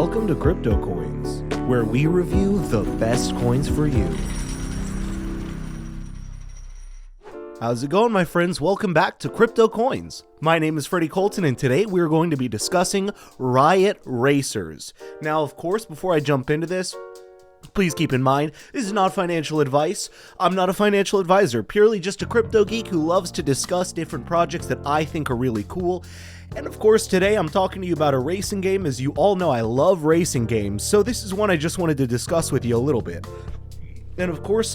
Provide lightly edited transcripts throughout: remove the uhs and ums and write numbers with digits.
Welcome to CryptoCoins, where we review the best coins for you. How's it going, my friends? Welcome back to CryptoCoins. My name is Freddie Colton, and today we're going to be discussing Riot Racers. Now, of course, before I jump into this, please keep in mind, this is not financial advice. I'm not a financial advisor, purely just a crypto geek who loves to discuss different projects that I think are really cool. And of course, today I'm talking to you about a racing game. As you all know, I love racing games, so this is one I just wanted to discuss with you a little bit. And of course,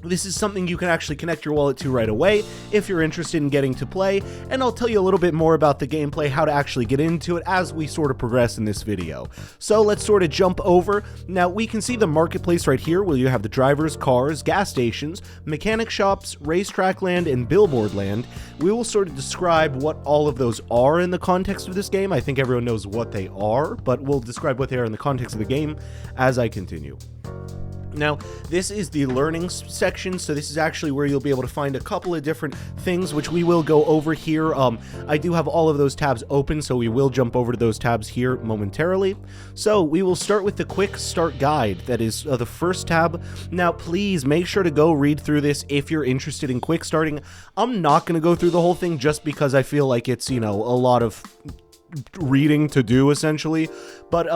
this is something you can actually connect your wallet to right away if you're interested in getting to play, and I'll tell you a little bit more about the gameplay, how to actually get into it as we sort of progress in this video. So let's sort of jump over. Now we can see the marketplace right here where you have the drivers, cars, gas stations, mechanic shops, racetrack land, and billboard land. We will sort of describe what all of those are in the context of this game. I think everyone knows what they are, but we'll describe what they are in the context of the game as I continue. Now, this is the learning section, so this is actually where you'll be able to find a couple of different things, which we will go over here. I do have all of those tabs open, so we will jump over to those tabs here momentarily. So we will start with the quick start guide. That is the first tab. Now, please make sure to go read through this if you're interested in quick starting. I'm not going to go through the whole thing just because I feel like it's, you know, a lot of reading to do, essentially. But,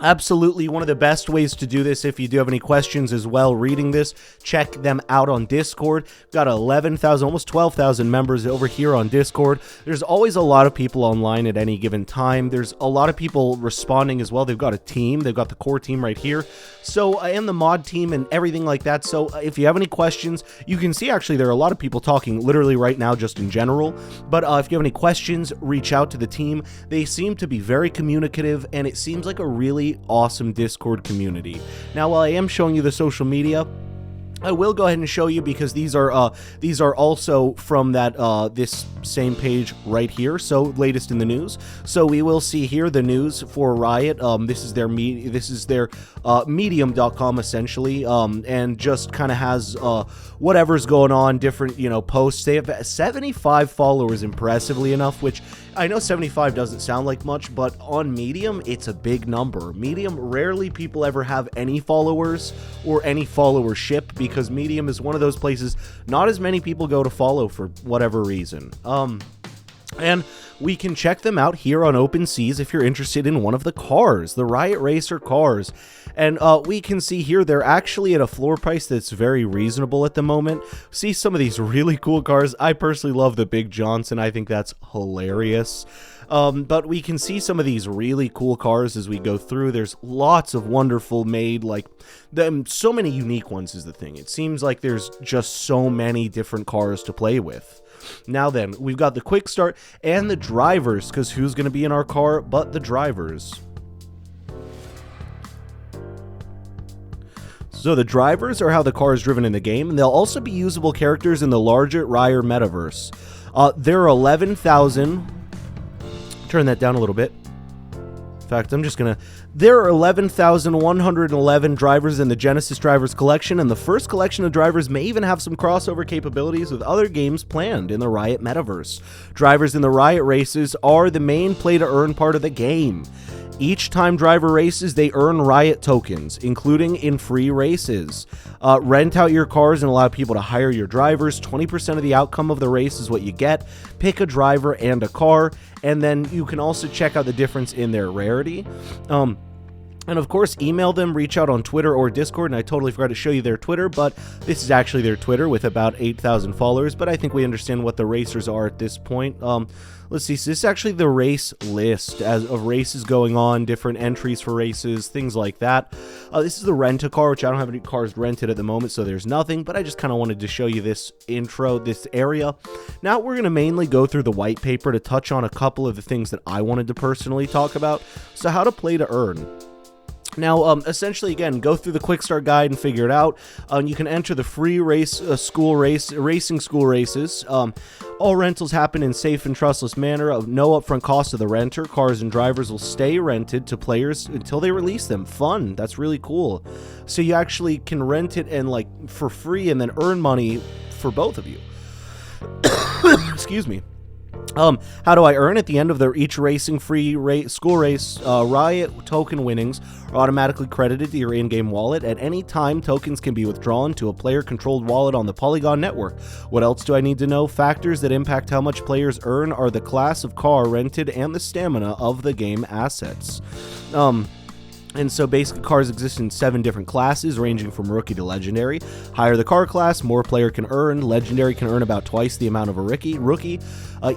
absolutely one of the best ways to do this. If you do have any questions as well reading this, check them out on Discord. We've got 11,000, almost 12,000 members over here on Discord. There's always a lot of people online at any given time. There's a lot of people responding as well. They've got a team. They've got the core team right here. So, and the mod team and everything like that. So if you have any questions, you can see actually there are a lot of people talking literally right now just in general. But if you have any questions, reach out to the team. They seem to be very communicative, and it seems like a really awesome Discord community. Now, while I am showing you the social media, I will go ahead and show you because these are also from that this same page right here. So latest in the news. So we will see here the news for Riot. This is their medium.com essentially, and just kind of has whatever's going on, different, you know, posts. They have 75 followers, impressively enough, which I know 75 doesn't sound like much, but on Medium, it's a big number. Medium, rarely people ever have any followers or any followership, because Medium is one of those places not as many people go to follow for whatever reason. And we can check them out here on OpenSeas if you're interested in one of the cars, the Riot Racer cars. And we can see here they're actually at a floor price that's very reasonable at the moment. See some of these really cool cars. I personally love the Big Johnson. I think that's hilarious. But we can see some of these really cool cars as we go through. There's lots of wonderful made, like, so many unique ones is the thing. It seems like there's just so many different cars to play with. Now then, we've got the quick start and the drivers, because who's going to be in our car but the drivers? So the drivers are how the car is driven in the game, and they'll also be usable characters in the larger Riot metaverse. There are 11,000... Turn that down a little bit. In fact, there are 11,111 drivers in the Genesis Drivers collection, and the first collection of drivers may even have some crossover capabilities with other games planned in the Riot metaverse. Drivers in the Riot races are the main play-to-earn part of the game. Each time driver races, they earn Riot tokens, including in free races. Rent out your cars and allow people to hire your drivers. 20% of the outcome of the race is what you get. Pick a driver and a car, and then you can also check out the difference in their rarity. And of course, email them, reach out on Twitter or Discord, and I totally forgot to show you their Twitter, but this is actually their Twitter with about 8,000 followers, but I think we understand what the racers are at this point. Let's see, so this is actually the race list of races going on, different entries for races, things like that. This is the rent-a-car, which I don't have any cars rented at the moment, so there's nothing, but I just kind of wanted to show you this intro, this area. Now we're going to mainly go through the white paper to touch on a couple of the things that I wanted to personally talk about. So how to play to earn. Now, essentially, again, go through the quick start guide and figure it out. You can enter the free racing school races. All rentals happen in safe and trustless manner of no upfront cost to the renter. Cars and drivers will stay rented to players until they release them. Fun. That's really cool. So you actually can rent it and like for free and then earn money for both of you. Excuse me. How do I earn? At the end of each racing free school race, Riot token winnings are automatically credited to your in-game wallet. At any time, tokens can be withdrawn to a player-controlled wallet on the Polygon network. What else do I need to know? Factors that impact how much players earn are the class of car rented and the stamina of the game assets. And so basically cars exist in 7 different classes, ranging from rookie to legendary. Higher the car class, more player can earn. Legendary can earn about twice the amount of a rookie.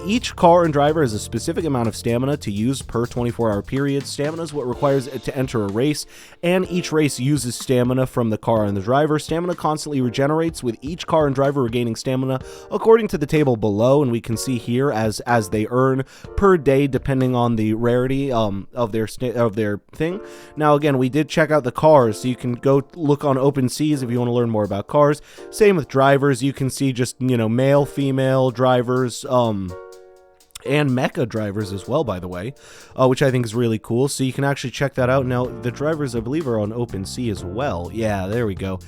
Each car and driver has a specific amount of stamina to use per 24-hour period. Stamina is what requires it to enter a race, and each race uses stamina from the car and the driver. Stamina constantly regenerates, with each car and driver regaining stamina according to the table below, and we can see here as they earn per day depending on the rarity of their thing. Now again, we did check out the cars, so you can go look on OpenSeas if you want to learn more about cars. Same with drivers, you can see just, male, female drivers, and mecha drivers as well, by the way, which I think is really cool. So you can actually check that out. Now, the drivers, I believe, are on OpenSea as well. Yeah, there we go.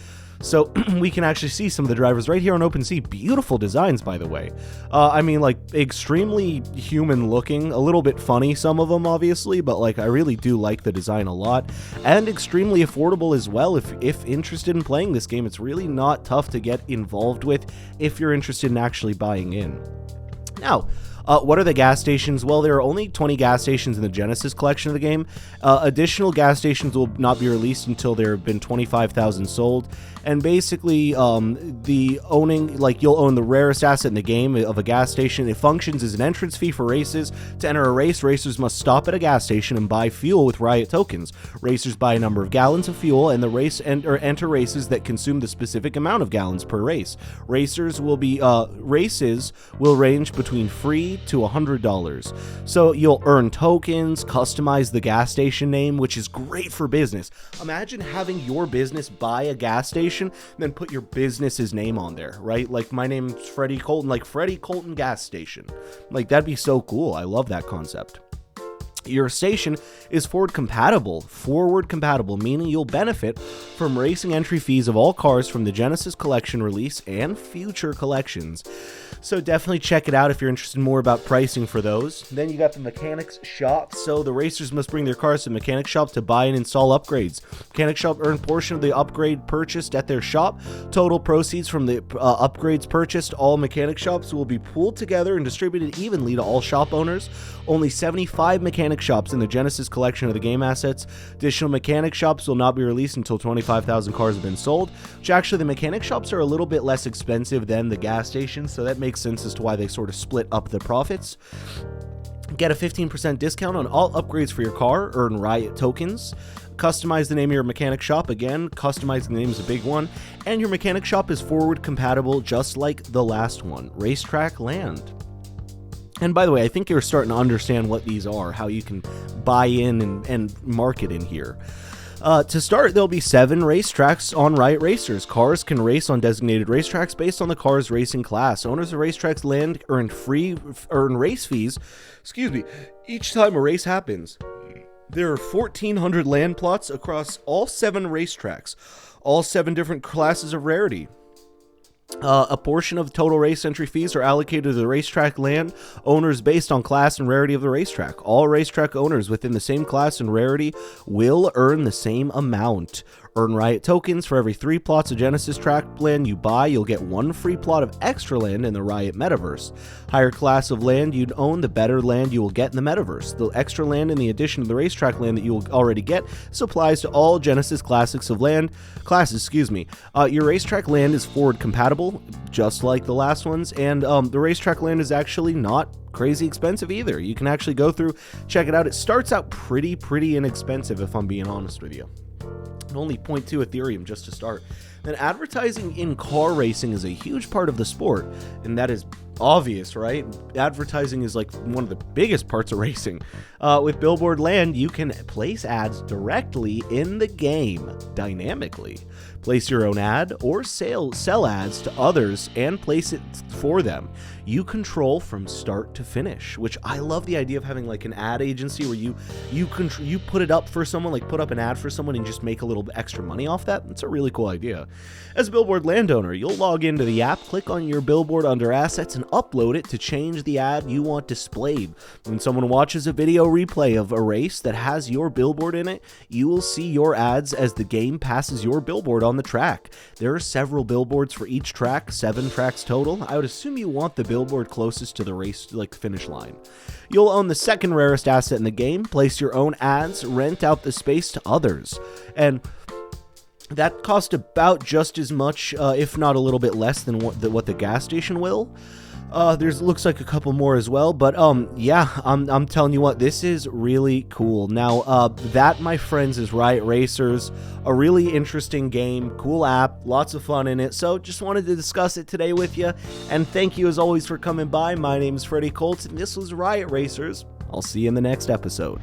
So we can actually see some of the drivers right here on OpenSea. Beautiful designs, by the way. I mean, like, extremely human looking, a little bit funny, some of them, obviously, but, like, I really do like the design a lot, and extremely affordable as well. If interested in playing this game, it's really not tough to get involved with if you're interested in actually buying in. Now, what are the gas stations? Well, there are only 20 gas stations in the Genesis collection of the game. Additional gas stations will not be released until there have been 25,000 sold. And basically, you'll own the rarest asset in the game of a gas station. It functions as an entrance fee for races. To enter a race, racers must stop at a gas station and buy fuel with Riot tokens. Racers buy a number of gallons of fuel, and enter races that consume the specific amount of gallons per race. Races will range between free to $100. So you'll earn tokens, customize the gas station name, which is great for business. Imagine having your business buy a gas station, then put your business's name on there, right? Like, my name's Freddie Colton, like Freddie Colton Gas Station. Like, that'd be so cool. I love that concept. Your station is forward compatible, meaning you'll benefit from racing entry fees of all cars from the Genesis collection release and future collections. So definitely check it out if you're interested in more about pricing for those. Then you got the mechanics shop. So the racers must bring their cars to the mechanic shop to buy and install upgrades. Mechanic shop earn portion of the upgrade purchased at their shop. Total proceeds from the upgrades purchased, all mechanic shops will be pooled together and distributed evenly to all shop owners. Only 75 mechanic shops in the Genesis collection of the game assets. Additional mechanic shops will not be released until 25,000 cars have been sold, which actually the mechanic shops are a little bit less expensive than the gas stations, so that makes sense as to why they sort of split up the profits. Get a 15% discount on all upgrades for your car, earn Riot tokens. Customize the name of your mechanic shop. Again, customizing the name is a big one. And your mechanic shop is forward compatible just like the last one, Racetrack Land. And by the way, I think you're starting to understand what these are, how you can buy in and market in here. To start, there'll be 7 racetracks on Riot Racers. Cars can race on designated racetracks based on the car's racing class. Owners of racetracks land earn race fees, each time a race happens. There are 1,400 land plots across all 7 racetracks, all 7 different classes of rarity. A portion of total race entry fees are allocated to the racetrack land owners based on class and rarity of the racetrack. All racetrack owners within the same class and rarity will earn the same amount. Earn Riot tokens for every 3 plots of Genesis track land you buy. You'll get 1 free plot of extra land in the Riot metaverse. Higher class of land you'd own, the better land you will get in the metaverse. The extra land in the addition to the racetrack land that you will already get applies to all Genesis classes. Your racetrack land is forward compatible, just like the last ones, and the racetrack land is actually not crazy expensive either. You can actually go through, check it out. It starts out pretty inexpensive, if I'm being honest with you. Only 0.2 Ethereum just to start. Then advertising in car racing is a huge part of the sport, and that is obvious, right? Advertising is like one of the biggest parts of racing. With Billboard Land, you can place ads directly in the game, dynamically. Place your own ad or sell ads to others and place it for them. You control from start to finish, which I love the idea of having like an ad agency where you put it up for someone, like put up an ad for someone and just make a little extra money off that. It's a really cool idea. As a billboard landowner, you'll log into the app, click on your billboard under assets, and upload it to change the ad you want displayed. When someone watches a video replay of a race that has your billboard in it, you will see your ads as the game passes your billboard on the track. There are several billboards for each track, 7 tracks total. I would assume you want the billboard closest to the race, like the finish line. You'll own the second rarest asset in the game, place your own ads, rent out the space to others. And that cost about just as much, if not a little bit less than what the gas station will. There's looks like a couple more as well, but yeah, I'm telling you what, this is really cool. Now, that, my friends, is Riot Racers, a really interesting game, cool app, lots of fun in it. So just wanted to discuss it today with you, and thank you as always for coming by. My name is Freddy Colton, and this was Riot Racers. I'll see you in the next episode.